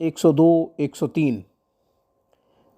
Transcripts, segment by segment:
102 103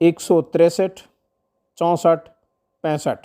163 64 65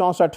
64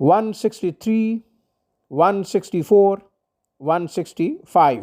163 164 165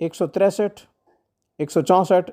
163 164